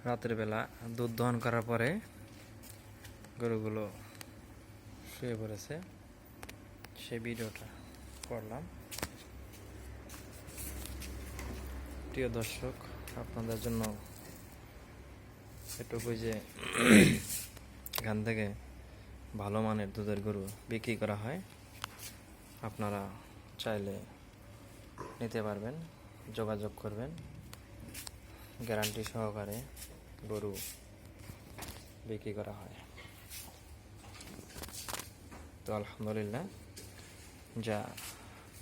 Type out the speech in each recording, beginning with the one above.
রাতের বেলা দুধ দহন করার পরে গরুগুলো শুয়ে পড়েছে, সেই ভিডিওটা করলাম। প্রিয় দর্শক, আপনাদের জন্য এটুকুই যে এখান থেকে ভালো মানের দুধের গরু বিক্রি করা হয়। আপনারা চাইলে নিতে পারবেন, যোগাযোগ করবেন। গ্যারান্টি সহকারে গরু বিক্রি করা হয়। তো আলহামদুলিল্লাহ, যা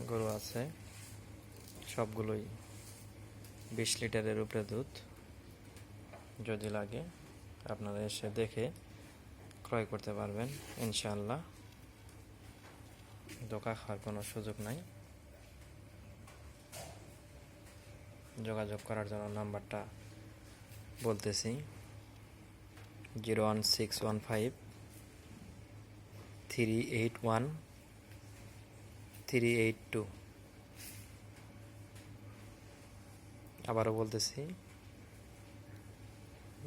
গরু আছে সবগুলোই 20 লিটারের উপরে দুধ। যদি লাগে আপনারা এসে দেখে ক্রয় করতে পারবেন ইনশাআল্লাহ। ধোঁকা খাওয়ার কোনো সুযোগ নাই। যোগাযোগ করার জন্য নাম্বারটা বলতেছি: 01615 381 382। আবারও বলতেছি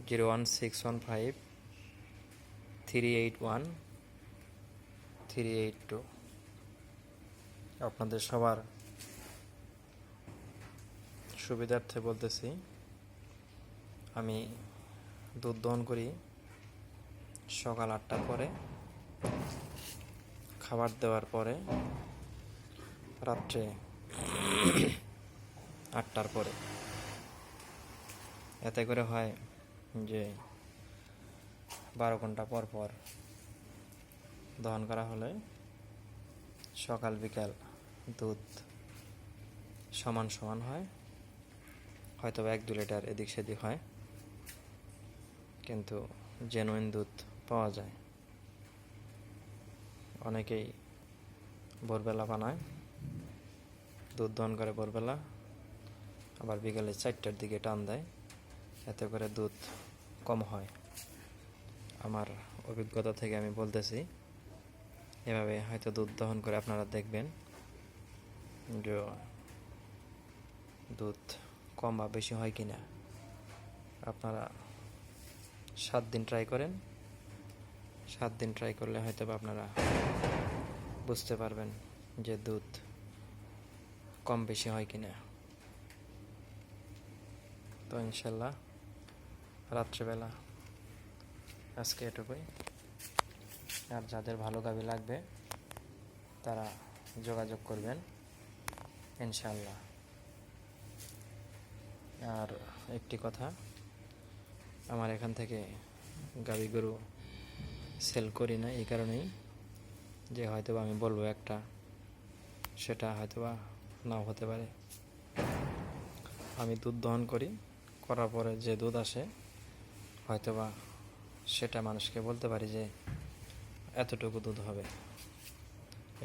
01615 381 382। আপনাদের সবার সুবিধার্থে বলতেছি, আমি দুধ দহন করি সকাল 8টার পরে, খাবার দেওয়ার পরে, রাত্রে 8টার পরে। এতে করে হয় যে 12 ঘন্টা পর পর দহন করা হলে সকাল বিকাল দুধ সমান সমান হয়। হয়তো 1-2 লিটার এদিক সেদিক হয়, কিন্তু জেনুইন দুধ পাওয়া যায়। অনেকেই ভোরবেলা বানায়, দুধ দহন করে ভোরবেলা, আবার বিকালে 4টার দিকে টান দেয়। এতে করে দুধ কম হয়। আমার অভিজ্ঞতা থেকে আমি বলতেছি, এভাবে হয়তো দুধ দহন করে আপনারা দেখবেন যে দুধ কম বা বেশি হয় কিনা। আপনারা 7 দিন ট্রাই করেন। 7 দিন ট্রাই করলে হয়তো আপনারা বুঝতে পারবেন যে দুধ কম বেশি হয় কিনা। তো ইনশাল্লাহ রাত্রেবেলা আজকে এটুকুই। আর যাদের ভালো গাভী লাগবে তারা যোগাযোগ করবেন ইনশাল্লাহ। আর একটি কথা, আমার এখান থেকে গাভী গরু সেল করি না এই কারণেই যে হয়তোবা আমি বলবো একটা, সেটা হয়তোবা নাও হতে পারে। আমি দুধ দহন করি, করার পরে যে দুধ আসে হয়তোবা সেটা মানুষকে বলতে পারি যে এতটুকু দুধ হবে।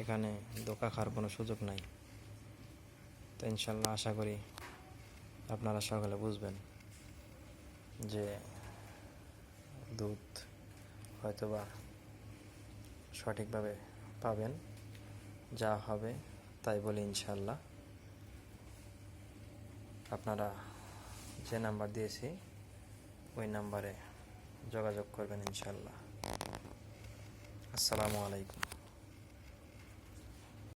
এখানে ধোঁকা খাওয়ার কোনো সুযোগ নাই। তো ইনশাল্লাহ আশা করি আপনারা সকলে বুঝবেন যে দুধ হয়তোবা সঠিকভাবে পাবেন। যা হবে তাই বলি ইনশাল্লাহ। আপনারা যে নাম্বার দিয়েছি ওই নাম্বারে যোগাযোগ করবেন ইনশাল্লাহ। আসসালামু আলাইকুম।